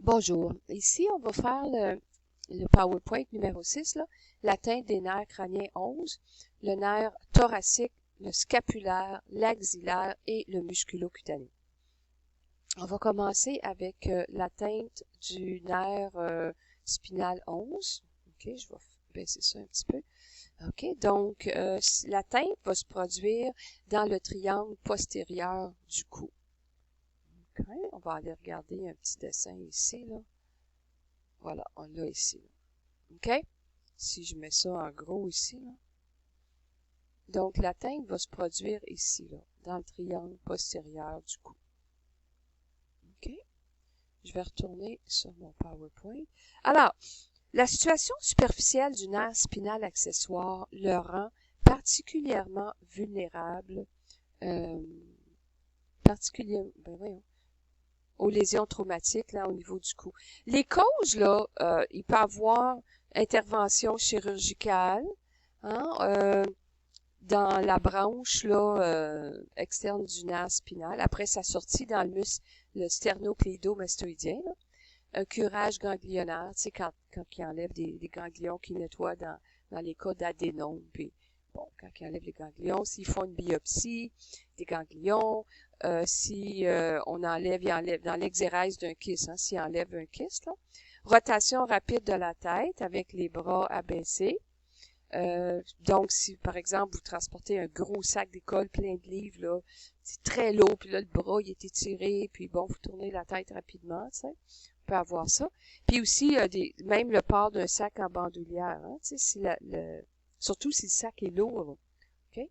Bonjour, ici on va faire le PowerPoint numéro 6, là, l'atteinte des nerfs crâniens 11, le nerf thoracique, le scapulaire, l'axillaire et le musculo-cutané. On va commencer avec l'atteinte du nerf spinal 11. Ok, je vais baisser ça un petit peu. Ok, donc l'atteinte va se produire dans le triangle postérieur du cou. Ok, on va aller regarder un petit dessin ici, là. Voilà, on l'a ici, là. OK? Si je mets ça en gros ici, là. Donc, l'atteinte va se produire ici, là, dans le triangle postérieur du cou. OK? Je vais retourner sur mon PowerPoint. Alors, la situation superficielle du nerf spinal accessoire le rend particulièrement vulnérable, aux lésions traumatiques là, au niveau du cou. Les causes, là, il peut y avoir intervention chirurgicale dans la branche là, externe du nerf spinal, après sa sortie dans le muscle, le sternocléido-mastoïdien, un curage ganglionnaire, tu sais, quand il enlève des ganglions qu'il nettoie dans les cas d'adénome, puis bon, quand ils enlèvent les ganglions, s'ils font une biopsie des ganglions, si on enlève dans l'exérèse d'un kyste, hein, s'il enlève un kyste, là. Rotation rapide de la tête avec les bras abaissés. Donc, si, par exemple, vous transportez un gros sac d'école plein de livres, là, c'est très lourd, puis là, le bras, il est étiré, puis bon, vous tournez la tête rapidement, tu sais. On peut avoir ça. Puis aussi, même le port d'un sac en bandoulière, hein, tu sais, si surtout si le sac est lourd, OK?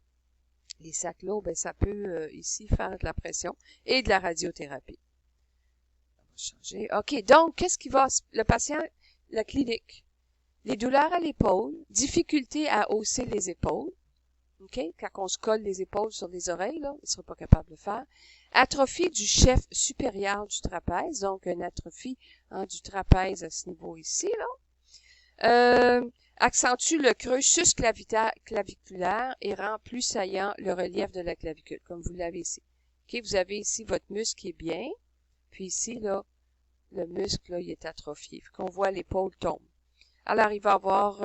Les sacs lourds, ben, ça peut, ici, faire de la pression et de la radiothérapie. On va changer. OK, donc, qu'est-ce qui va, le patient, la clinique? Les douleurs à l'épaule, difficulté à hausser les épaules, OK? Quand on se colle les épaules sur les oreilles, là, il ne sera pas capable de le faire. Atrophie du chef supérieur du trapèze, donc une atrophie du trapèze à ce niveau ici, là. Accentue le creux sus-claviculaire et rend plus saillant le relief de la clavicule, comme vous l'avez ici. OK? Vous avez ici votre muscle qui est bien, puis ici, là, le muscle, là, il est atrophié. Fait qu'on voit l'épaule tomber. Alors, il va avoir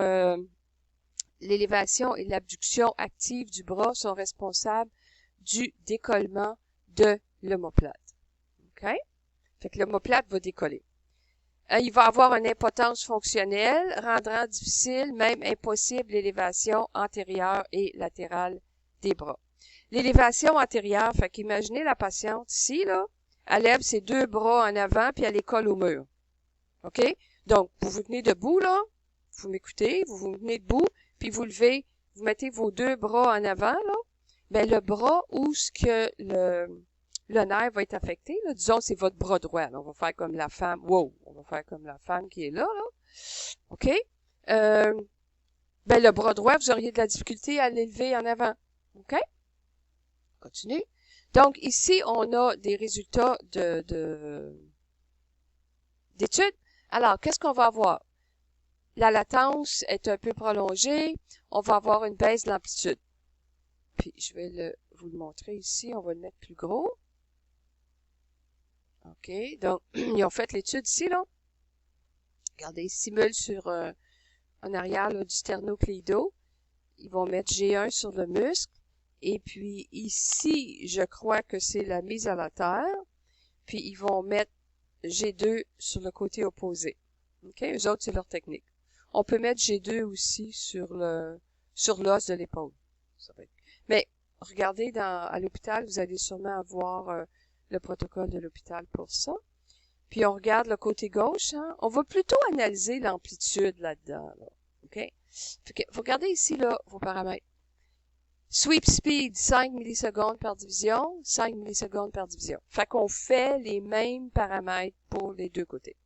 l'élévation et l'abduction active du bras sont responsables du décollement de l'omoplate. OK? Fait que l'omoplate va décoller. Il va avoir une impotence fonctionnelle, rendant difficile, même impossible, l'élévation antérieure et latérale des bras. L'élévation antérieure, fait qu'imaginez la patiente ici, là, elle lève ses deux bras en avant, puis elle les colle au mur. OK? Donc, vous vous tenez debout, là, vous m'écoutez, vous vous tenez debout, puis vous levez, vous mettez vos deux bras en avant, là, ben le bras où ce que le nerf va être affecté, là, disons c'est votre bras droit, là, on va faire comme la femme, on va faire comme la femme qui est là, OK? Ben le bras droit, vous auriez de la difficulté à l'élever en avant, OK? Continue. Donc ici, on a des résultats d'études. Alors, qu'est-ce qu'on va avoir? La latence est un peu prolongée. On va avoir une baisse de l'amplitude. Puis, je vais vous le montrer ici. On va le mettre plus gros. OK. Donc, ils ont fait l'étude ici, là. Regardez, ils simulent en arrière là, du sternocléido. Ils vont mettre G1 sur le muscle. Et puis, ici, je crois que c'est la mise à la terre. Puis, ils vont mettre G2 sur le côté opposé. OK? Eux autres, c'est leur technique. On peut mettre G2 aussi sur l'os de l'épaule. Mais regardez à l'hôpital, vous allez sûrement avoir le protocole de l'hôpital pour ça. Puis on regarde le côté gauche, hein. On va plutôt analyser l'amplitude là-dedans, là. OK? Vous regardez ici, là, vos paramètres. Sweep speed, 5 millisecondes par division, 5 millisecondes par division. Fait qu'on fait les mêmes paramètres pour les deux côtés.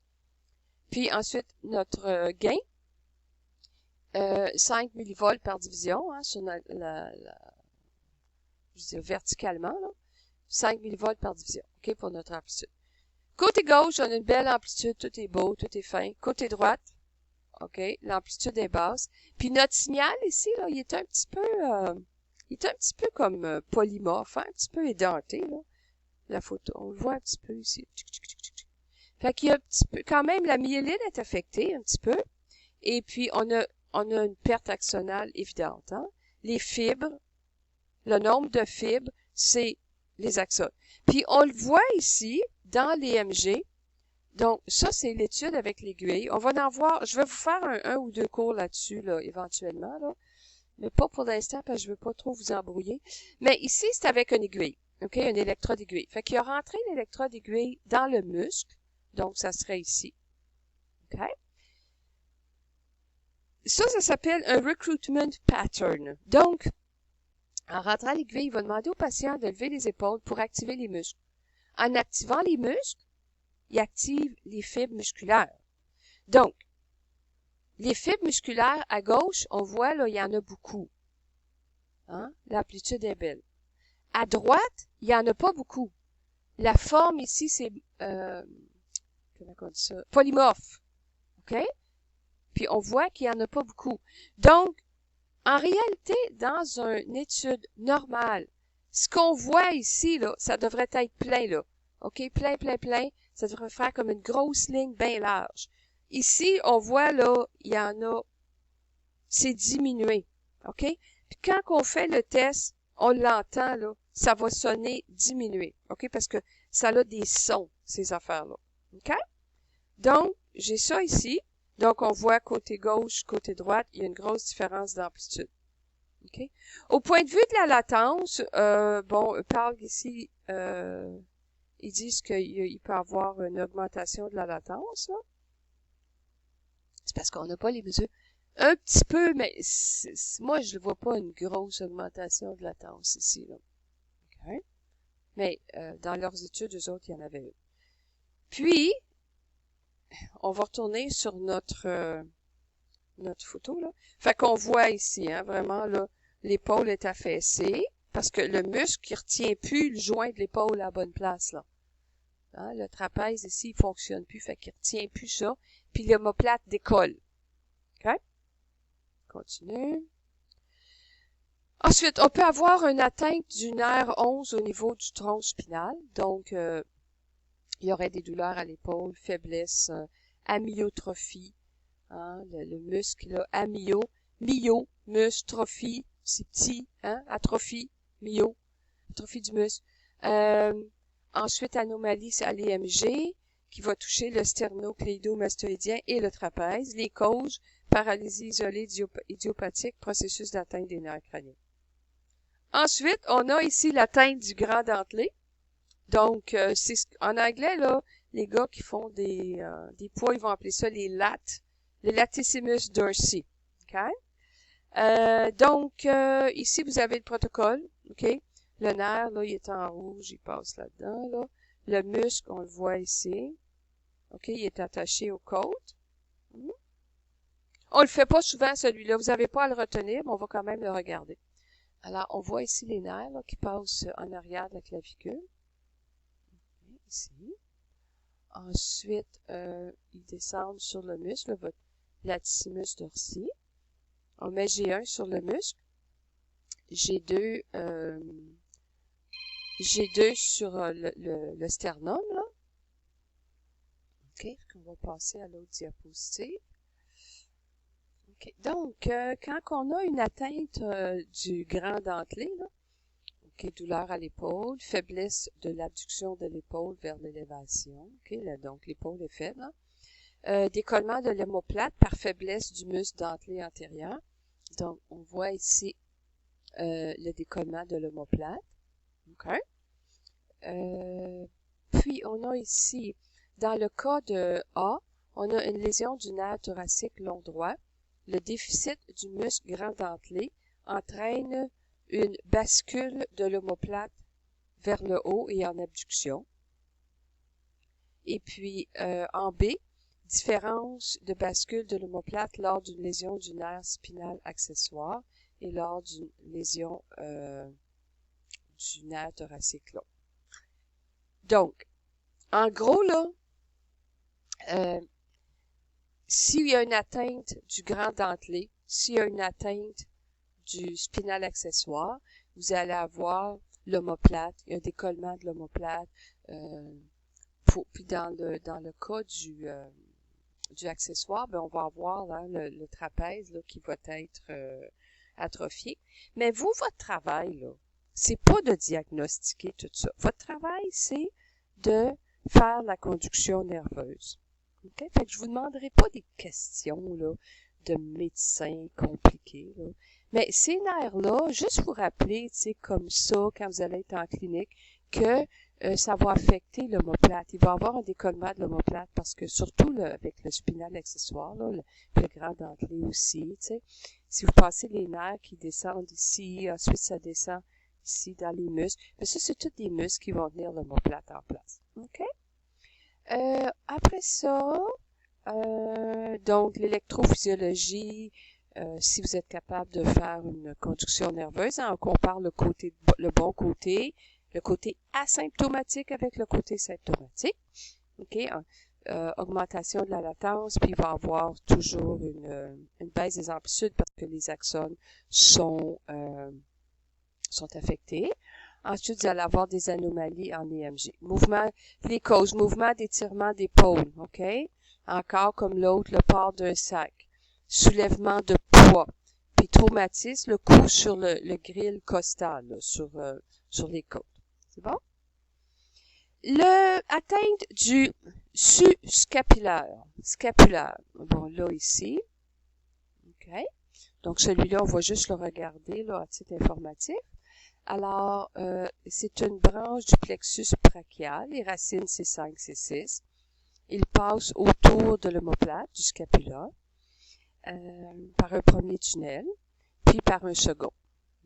Puis ensuite, notre gain, 5 millivolts par division, hein, sur je dis verticalement, là. 5 millivolts par division, OK, pour notre amplitude. Côté gauche, on a une belle amplitude, tout est beau, tout est fin. Côté droite, OK, l'amplitude est basse. Puis notre signal ici, là, il est un petit peu comme polymorphe, hein, un petit peu édenté, là. La photo, on le voit un petit peu ici. Fait qu'il y a un petit peu, quand même, la myéline est affectée un petit peu. Et puis, on a une perte axonale évidente, hein. Les fibres, le nombre de fibres, c'est les axones. Puis, on le voit ici, dans l'EMG. Donc, ça, c'est l'étude avec l'aiguille. On va en voir, je vais vous faire un ou deux cours là-dessus, là, éventuellement, là. Mais pas pour l'instant, parce que je veux pas trop vous embrouiller. Mais ici, c'est avec une aiguille. OK? Une électrode aiguille. Fait qu'il a rentré l'électrode aiguille dans le muscle. Donc, ça serait ici. OK? Ça s'appelle un recruitment pattern. Donc, en rentrant l'aiguille, il va demander au patient de lever les épaules pour activer les muscles. En activant les muscles, il active les fibres musculaires. Donc, les fibres musculaires à gauche, on voit, là, il y en a beaucoup. Hein? L'amplitude est belle. À droite, il n'y en a pas beaucoup. La forme ici, c'est, comment on dit ça? Polymorphe. OK? Puis on voit qu'il n'y en a pas beaucoup. Donc, en réalité, dans une étude normale, ce qu'on voit ici, là, ça devrait être plein, là. OK? Plein, plein, plein. Ça devrait faire comme une grosse ligne bien large. Ici, on voit, là, il y en a, c'est diminué. OK? Puis quand on fait le test, on l'entend, là, ça va sonner diminué. OK? Parce que ça a des sons, ces affaires-là. OK? Donc, j'ai ça ici. Donc, on voit côté gauche, côté droite, il y a une grosse différence d'amplitude. OK? Au point de vue de la latence, bon, eux parlent ici, ils disent qu'il peut y avoir une augmentation de la latence, là. C'est parce qu'on n'a pas les mesures. Un petit peu, mais moi, je ne vois pas une grosse augmentation de latence ici, là. OK? Mais dans leurs études, eux autres, il y en avait une. Puis, on va retourner sur notre photo, là. Fait qu'on voit ici, hein, vraiment, là, l'épaule est affaissée, parce que le muscle, il retient plus le joint de l'épaule à la bonne place, là. Hein, le trapèze ici, il fonctionne plus, fait qu'il retient plus ça, puis l'omoplate décolle. OK? Continue. Ensuite, on peut avoir une atteinte du nerf 11 au niveau du tronc spinal. Donc, il y aurait des douleurs à l'épaule, faiblesse, amyotrophie, hein, le muscle, là, myo, muscle, trophie, c'est petit, hein, atrophie, atrophie du muscle. Ensuite, anomalie à l'EMG, qui va toucher le sternocléido-mastoïdien et le trapèze. Les causes, paralysie isolée idiopathique, processus d'atteinte des nerfs crâniens. Ensuite, on a ici l'atteinte du grand dentelé. Donc, c'est en anglais, là, les gars qui font des poids, ils vont appeler ça les latissimus dorsi. OK? Donc, ici, vous avez le protocole. OK? Le nerf, là, il est en rouge, il passe là-dedans, là. Le muscle, on le voit ici. OK? Il est attaché aux côtes. On le fait pas souvent, celui-là. Vous n'avez pas à le retenir, mais on va quand même le regarder. Alors, on voit ici les nerfs, là, qui passent en arrière de la clavicule. Okay, ici. Ensuite, ils descendent sur le muscle, votre latissimus dorsi. On met G1 sur le muscle. G2 sur le sternum, là. OK, on va passer à l'autre diapositive. OK, donc, quand on a une atteinte du grand dentelé, là, OK, douleur à l'épaule, faiblesse de l'abduction de l'épaule vers l'élévation. OK, là, donc l'épaule est faible. Hein? Décollement de l'omoplate par faiblesse du muscle dentelé antérieur. Donc, on voit ici le décollement de l'omoplate. OK. Puis, on a ici, dans le cas de A, on a une lésion du nerf thoracique long droit. Le déficit du muscle grand dentelé entraîne une bascule de l'omoplate vers le haut et en abduction. Et puis, en B, différence de bascule de l'omoplate lors d'une lésion du nerf spinal accessoire et lors d'une lésion du nerf thoracique long. Donc, en gros, là, s'il y a une atteinte du grand dentelé, s'il y a une atteinte du spinal accessoire, vous allez avoir l'omoplate, il y a un décollement de l'omoplate. puis dans le cas du accessoire, ben on va avoir là, le trapèze là, qui va être atrophié. Mais vous, votre travail, là, c'est pas de diagnostiquer tout ça. Votre travail, c'est de faire la conduction nerveuse. Okay? Fait que je vous demanderai pas des questions là, de médecins compliqués. Là. Mais ces nerfs-là, juste vous rappeler, tu sais, comme ça, quand vous allez être en clinique, que ça va affecter l'omoplate. Il va y avoir un décollement de l'omoplate parce que surtout là, avec le spinal accessoire, là, le grand dentelé aussi, tu sais, si vous passez les nerfs qui descendent ici, ensuite ça descend ici dans les muscles, mais ça c'est tous des muscles qui vont tenir l'omoplate en place. OK? Après ça, donc l'électrophysiologie, si vous êtes capable de faire une conduction nerveuse, hein, on compare le bon côté, le côté asymptomatique avec le côté symptomatique. OK? Augmentation de la latence, puis il va y avoir toujours une baisse des amplitudes parce que les axones sont affectés. Ensuite, vous allez avoir des anomalies en EMG. Les causes, mouvement d'étirement d'épaule, OK? Encore comme l'autre, le port d'un sac. Soulèvement de poids. Puis traumatisme, le coup sur le grill costal, là, sur les côtes. C'est bon? Atteinte du scapulaire. Bon, là, ici. OK? Donc, celui-là, on va juste le regarder, là, à titre informatif. Alors, c'est une branche du plexus brachial. Les racines, c'est 5, c'est 6. Il passe autour de l'omoplate, du scapula, par un premier tunnel, puis par un second.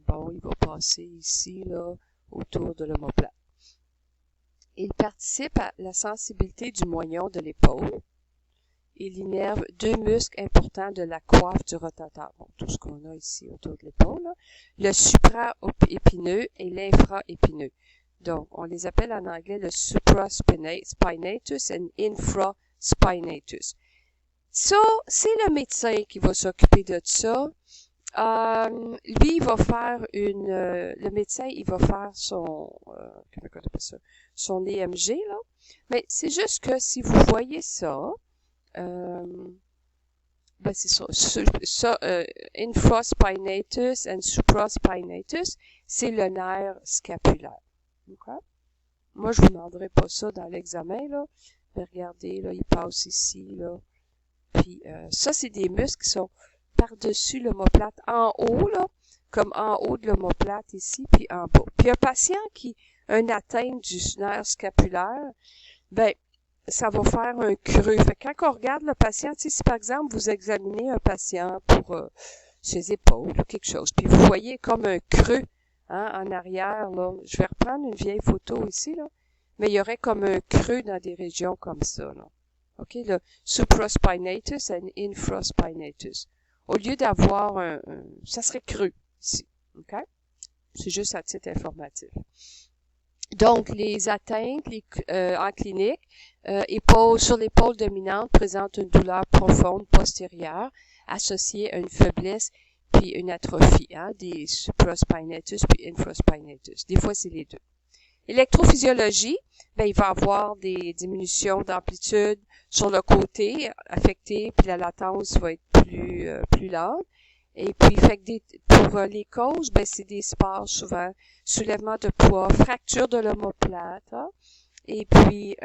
Bon, il va passer ici, là, autour de l'omoplate. Il participe à la sensibilité du moignon de l'épaule. Il innerve deux muscles importants de la coiffe du rotateur. Bon, tout ce qu'on a ici autour de l'épaule. Là. Le supra-épineux et l'infra-épineux. Donc, on les appelle en anglais le supraspinatus et infraspinatus. Ça, c'est le médecin qui va s'occuper de ça. Lui, il va faire le médecin, il va faire son EMG, là. Mais c'est juste que si vous voyez ça, ben c'est ça, infraspinatus and supraspinatus, c'est le nerf scapulaire. Okay? Moi, je vous demanderai pas ça dans l'examen, là. Mais regardez, là, il passe ici, là. Puis, ça, c'est des muscles qui sont par-dessus l'omoplate, en haut, là, comme en haut de l'omoplate ici, puis en bas. Puis, un patient qui a une atteinte du nerf scapulaire, ben, ça va faire un creux. Fait que quand on regarde le patient, si par exemple, vous examinez un patient pour ses épaules ou quelque chose, puis vous voyez comme un creux, hein, en arrière, là. Je vais reprendre une vieille photo ici, là. Mais il y aurait comme un creux dans des régions comme ça, là. OK, le supraspinatus et infraspinatus. Au lieu d'avoir ça serait creux ici. OK? C'est juste à titre informatif. Donc, les atteintes en clinique, sur l'épaule dominante, présentent une douleur profonde postérieure associée à une faiblesse puis une atrophie, hein, des supraspinatus puis infraspinatus. Des fois, c'est les deux. Électrophysiologie, ben, il va avoir des diminutions d'amplitude sur le côté affecté, puis la latence va être plus lente. Et puis, pour les causes, ben, c'est des sports souvent, soulèvement de poids, fracture de l'omoplate, hein, et puis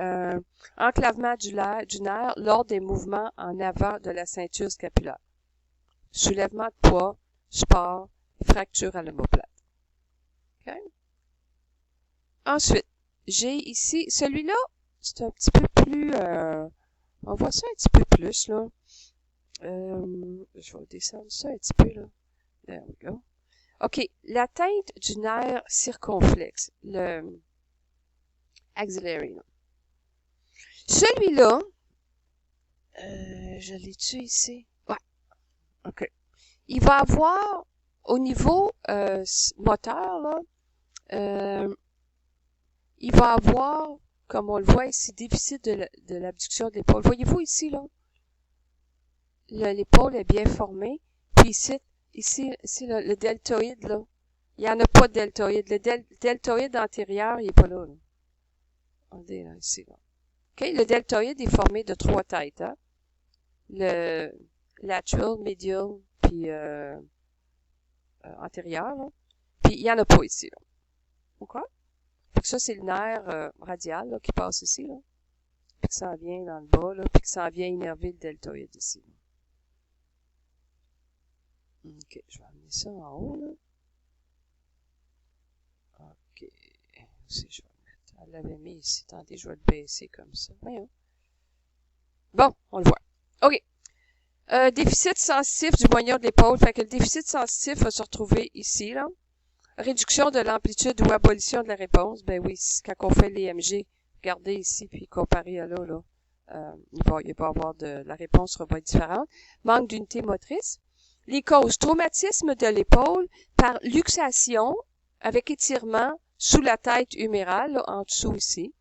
enclavement du nerf lors des mouvements en avant de la ceinture scapulaire. Soulèvement de poids, sport, fracture à l'omoplate. Okay? Ensuite, j'ai ici, celui-là, c'est un petit peu plus, on voit ça un petit peu plus, là. Je vais descendre ça un petit peu, là. There we go. OK, l'atteinte du nerf circonflexe, le axillary. Là. Celui-là, je l'ai-tu ici? Ouais, OK. Il va avoir, au niveau moteur, là, il va avoir, comme on le voit ici, déficit de l'abduction de l'épaule. Voyez-vous ici, là? L'épaule est bien formée. Puis ici là, le deltoïde, là. Il n'y en a pas de deltoïde. Le deltoïde antérieur, il n'est pas là, là. Regardez, là, ici, là. Okay? Le deltoïde est formé de 3 têtes. Hein? Le lateral, medial, puis antérieur. Là. Puis il n'y en a pas ici. Là. OK? Fait que ça, c'est le nerf radial là, qui passe ici. Là. Puis que ça vient dans le bas, là, puis que ça vient innerver le deltoïde ici. OK, je vais amener ça en haut, là. OK. Aussi, je vais le mettre. Elle l'avait mis ici. Attendez, je vais le baisser comme ça. Voyons. Bon, on le voit. OK. Déficit sensitif du moignon de l'épaule. Fait que le déficit sensitif va se retrouver ici, là. Réduction de l'amplitude ou abolition de la réponse. Ben oui, quand on fait l'EMG, regardez ici, puis comparé à là, il va y avoir la réponse va être différente. Manque d'unité motrice. Les causes, traumatisme de l'épaule par luxation avec étirement sous la tête humérale, là, en dessous ici.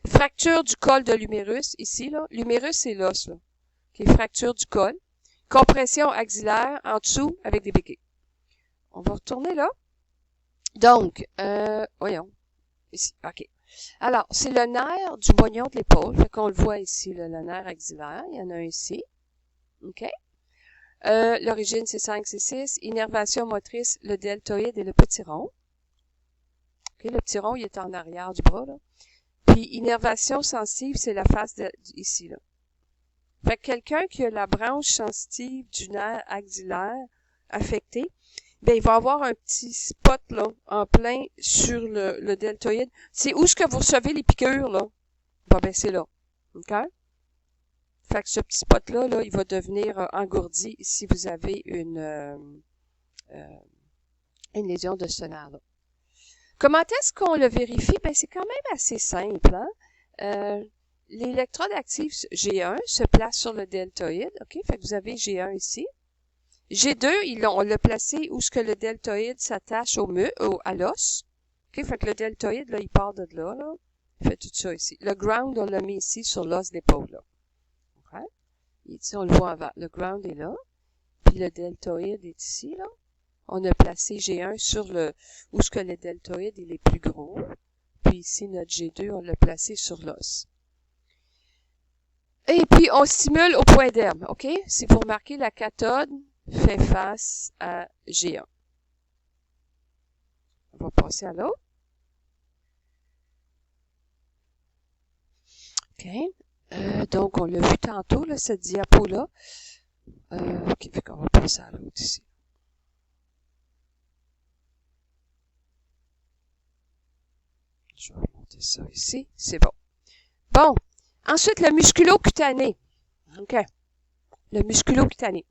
Fracture du col de l'humérus, ici, là. L'humérus, c'est l'os, là. Okay, fracture du col. Compression axillaire en dessous avec des béquilles. On va retourner là. Donc, voyons. Ici, OK. Alors, c'est le nerf du moignon de l'épaule. Fait qu'on le voit ici, là, le nerf axillaire. Il y en a un ici. OK. L'origine, c'est 5, c'est 6. Innervation motrice, le deltoïde et le petit rond. OK, le petit rond, il est en arrière du bras, là. Puis, innervation sensitive, c'est la face ici, là. Fait que quelqu'un qui a la branche sensitive du nerf axillaire affectée, ben, il va avoir un petit spot, là, en plein sur le deltoïde. C'est où est-ce que vous recevez les piqûres, là? Bon, ben, c'est là. OK? Fait que ce petit spot-là, là, il va devenir engourdi si vous avez une lésion de ce nerf-là. Comment est-ce qu'on le vérifie? Ben, c'est quand même assez simple, hein? L'électrode active G1 se place sur le deltoïde. OK? Fait que vous avez G1 ici. G2, on l'a placé où ce que le deltoïde s'attache à l'os. OK? Fait que le deltoïde, là, il part de là, là. Il fait tout ça ici. Le ground, on l'a mis ici sur l'os d'épaule, là. OK? Ici, on le voit avant. Le ground est là. Puis le deltoïde est ici, là. On a placé G1 sur où ce que le deltoïde, il est plus gros. Puis ici, notre G2, on l'a placé sur l'os. Et puis, on stimule au point d'herbe, OK? Si vous remarquez, la cathode fait face à G1. On va passer à l'autre. OK. Donc, on l'a vu tantôt, là, cette diapo-là. OK, fait qu'on va passer à l'autre ici. Je vais remonter ça ici. C'est bon. Bon. Ensuite, le musculo-cutané. OK. Le musculo-cutané.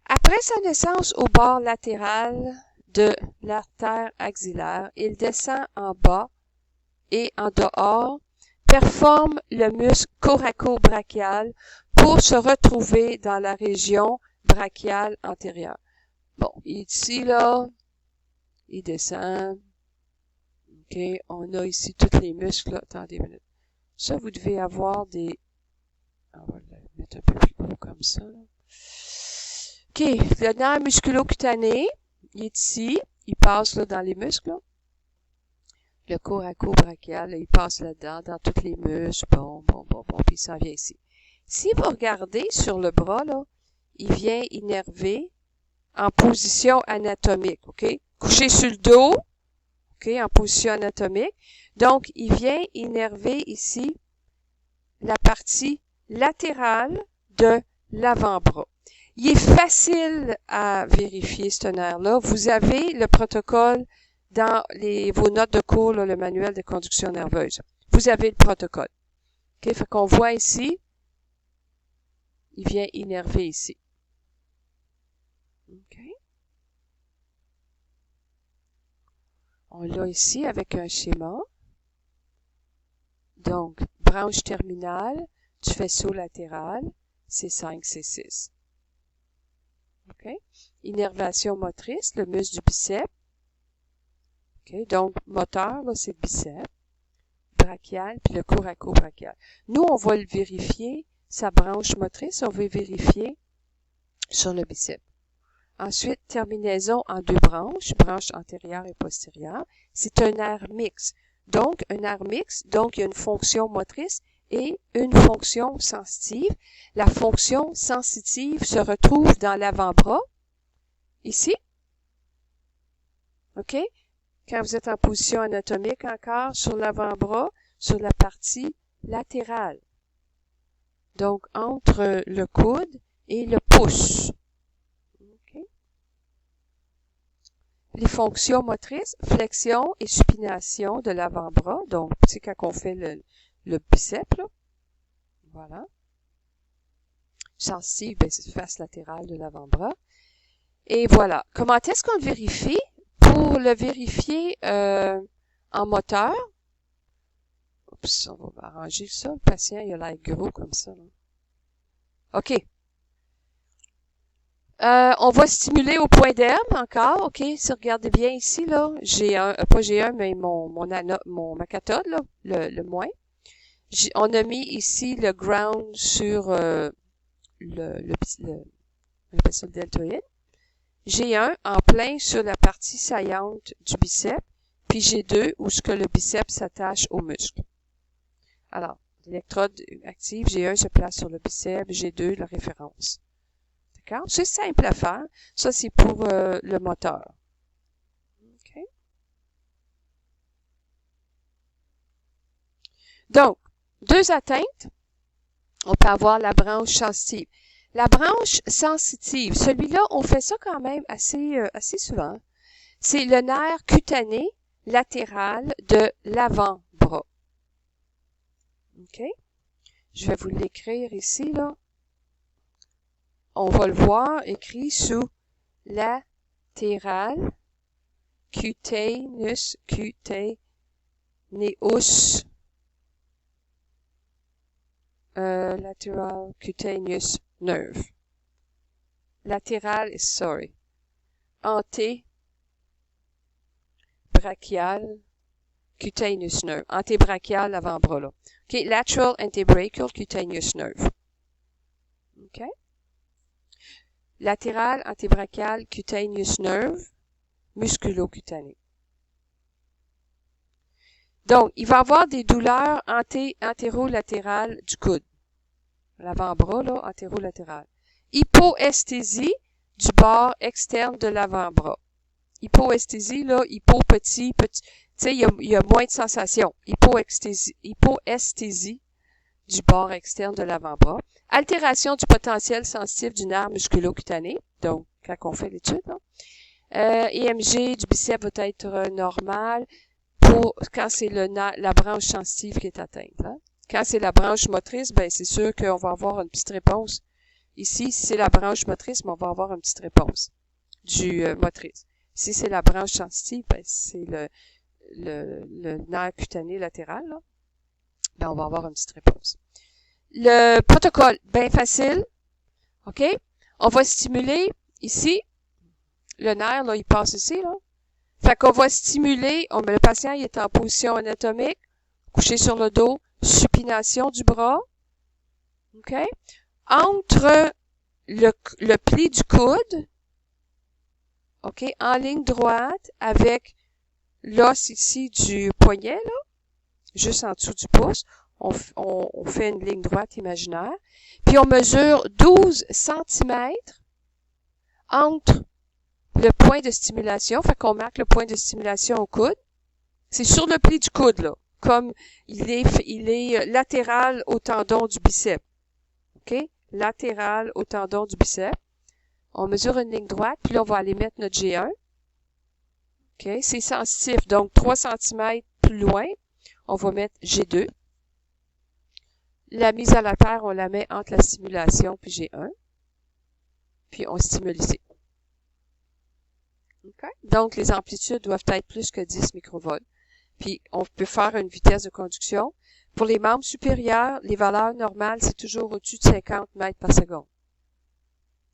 Après sa naissance au bord latéral de l'artère axillaire, il descend en bas et en dehors, performe le muscle coraco-brachial pour se retrouver dans la région brachiale antérieure. Bon, il est ici, là. Il descend. OK, on a ici tous les muscles, là. Attendez une minute. Ça, vous devez avoir des... On va le mettre un peu plus haut comme ça, là. OK, le nerf musculo-cutané, il est ici. Il passe là dans les muscles, là. Le coraco-brachial, il passe là-dedans, dans tous les muscles. Bon, puis il s'en vient ici. Si vous regardez sur le bras, là, il vient innerver en position anatomique, OK? Couché sur le dos, OK, en position anatomique. Donc, il vient innerver ici la partie latérale de l'avant-bras. Il est facile à vérifier, ce nerf-là. Vous avez le protocole dans vos notes de cours, là, le manuel de conduction nerveuse. Vous avez le protocole. OK, fait qu'on voit ici, il vient innerver ici. OK. On l'a ici avec un schéma. Donc, branche terminale du faisceau latéral, C5, C6. OK. Innervation motrice, le muscle du biceps. OK. Donc, moteur, là, c'est le biceps. Brachial, puis le coraco-brachial. Nous, on va le vérifier, sa branche motrice, on va vérifier sur le biceps. Ensuite, terminaison en 2 branches, branche antérieure et postérieure. C'est un nerf mixte. Donc, un nerf mixte, donc il y a une fonction motrice et une fonction sensitive. La fonction sensitive se retrouve dans l'avant-bras, ici. OK? Quand vous êtes en position anatomique encore, sur l'avant-bras, sur la partie latérale. Donc, entre le coude et le pouce. Okay. Les fonctions motrices, flexion et supination de l'avant-bras. Donc, c'est quand on fait le biceps, là. Voilà. Sensitive, ben, c'est face latérale de l'avant-bras. Et voilà. Comment est-ce qu'on le vérifie? Pour le vérifier en moteur, oups, on va arranger ça. Le patient, il a l'air gros comme ça. Là. OK. On va stimuler au point d'herbe encore. OK, si regardez bien ici, là, j'ai un, pas j'ai un, mais ma cathode, là, le moins. On a mis ici le ground sur on appelle ça le deltoïde. J'ai un en plein sur la partie saillante du biceps, puis j'ai deux où ce que le biceps s'attache au muscle. Alors, l'électrode active, j'ai un se place sur le biceps, j'ai deux la référence. D'accord? C'est simple à faire. Ça, c'est pour le moteur. OK? Donc, deux atteintes. On peut avoir la branche sensitive. La branche sensitive, celui-là, on fait ça quand même assez souvent. C'est le nerf cutané latéral de l'avant-bras. OK? Je vais vous l'écrire ici, là. On va le voir écrit sous latéral cutaneous lateral cutaneous nerve. Latéral, sorry. Antébrachial cutaneous nerve. Antébrachial, avant-bras, là. OK, lateral antebrachial cutaneous nerve. OK? Latéral antébrachial cutaneous nerve, musculo-cutané. Donc, il va y avoir des douleurs antérolatérales du coude. L'avant-bras, là, antérolatérale. Hypoesthésie du bord externe de l'avant-bras. Hypoesthésie, là, petit. Tu sais, il y a moins de sensation. Hypoesthésie du bord externe de l'avant-bras. Altération du potentiel sensitif du nerf musculo-cutané. Donc, quand on fait l'étude, EMG du biceps va être normal quand c'est la branche sensitive qui est atteinte. Hein. Quand c'est la branche motrice, ben c'est sûr qu'on va avoir une petite réponse. Ici, si c'est la branche motrice, ben, on va avoir une petite réponse du motrice. Si c'est la branche sensitive, ben c'est le nerf cutané latéral, là. Ben, on va avoir une petite réponse. Le protocole, bien facile. OK? On va stimuler ici. Le nerf, là, il passe ici, là. Fait qu'on va stimuler, le patient il est en position anatomique, couché sur le dos, supination du bras. OK? Entre le pli du coude, OK, en ligne droite avec l'os ici du poignet, là, juste en dessous du pouce. On fait une ligne droite imaginaire. Puis on mesure 12 cm entre le point de stimulation. Fait qu'on marque le point de stimulation au coude. C'est sur le pli du coude, là. Comme il est latéral au tendon du biceps. OK? Latéral au tendon du biceps. On mesure une ligne droite, puis là, on va aller mettre notre G1. OK? C'est sensitif. Donc, 3 cm plus loin, on va mettre G2. La mise à la terre, on la met entre la stimulation puis G1. Puis, on stimule ici. Okay? Donc, les amplitudes doivent être plus que 10 microvolts. Puis, on peut faire une vitesse de conduction. Pour les membres supérieurs, les valeurs normales, c'est toujours au-dessus de 50 mètres par seconde.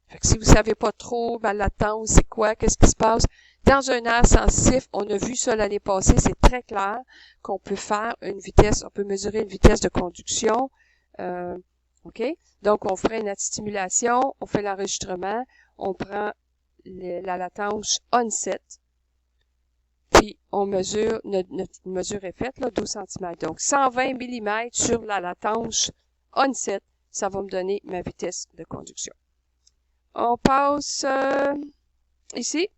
Fait que si vous savez pas trop, la latence, c'est quoi, qu'est-ce qui se passe, dans un nerf sensitif, on a vu ça l'année passée, c'est très clair qu'on peut faire une vitesse, on peut mesurer une vitesse de conduction. OK? Donc, on ferait une stimulation, on fait l'enregistrement, on prend la latence onset, puis puis on mesure, notre mesure est faite, là, 12 cm. Donc, 120 mm sur la latence onset, ça va me donner ma vitesse de conduction. On passe ici.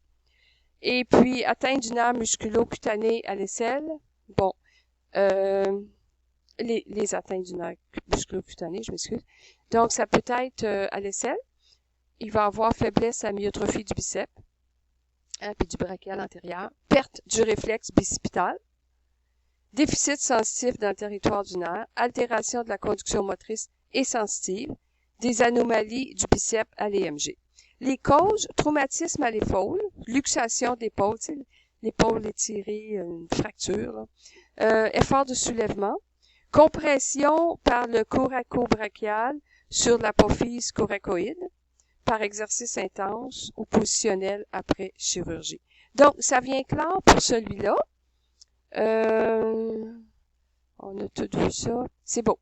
Et puis, atteinte du nerf musculo-cutané à l'aisselle. Bon, les atteintes du nerf musculo-cutané, je m'excuse. Donc, ça peut être à l'aisselle. Il va avoir faiblesse à myotrophie du biceps, hein, puis du brachial antérieur. Perte du réflexe bicipital. Déficit sensitif dans le territoire du nerf. Altération de la conduction motrice et sensitive. Des anomalies du biceps à l'EMG. Les causes, traumatisme à l'épaule, luxation d'épaule, l'épaule étirée, une fracture, effort de soulèvement, compression par le coracobrachial sur l'apophyse coracoïde, par exercice intense ou positionnel après chirurgie. Donc, ça vient clair pour celui-là. On a tout vu ça. C'est beau.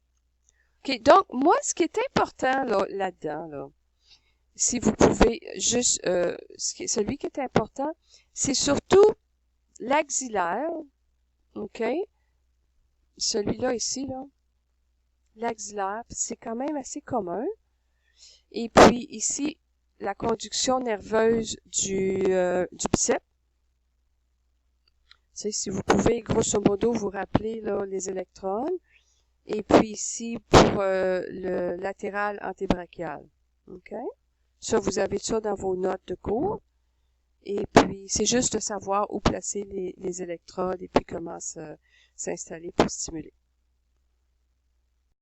OK, donc, moi, ce qui est important là-dedans, là, si vous pouvez juste, celui qui est important, c'est surtout l'axillaire, OK? Celui-là ici, là, l'axillaire, c'est quand même assez commun. Et puis ici, la conduction nerveuse du biceps. Tu sais, si vous pouvez, grosso modo, vous rappeler là, les électrones. Et puis ici, pour le latéral antébrachial. OK? Ça, vous avez ça dans vos notes de cours. Et puis, c'est juste de savoir où placer les électrodes et puis comment s'installer pour stimuler.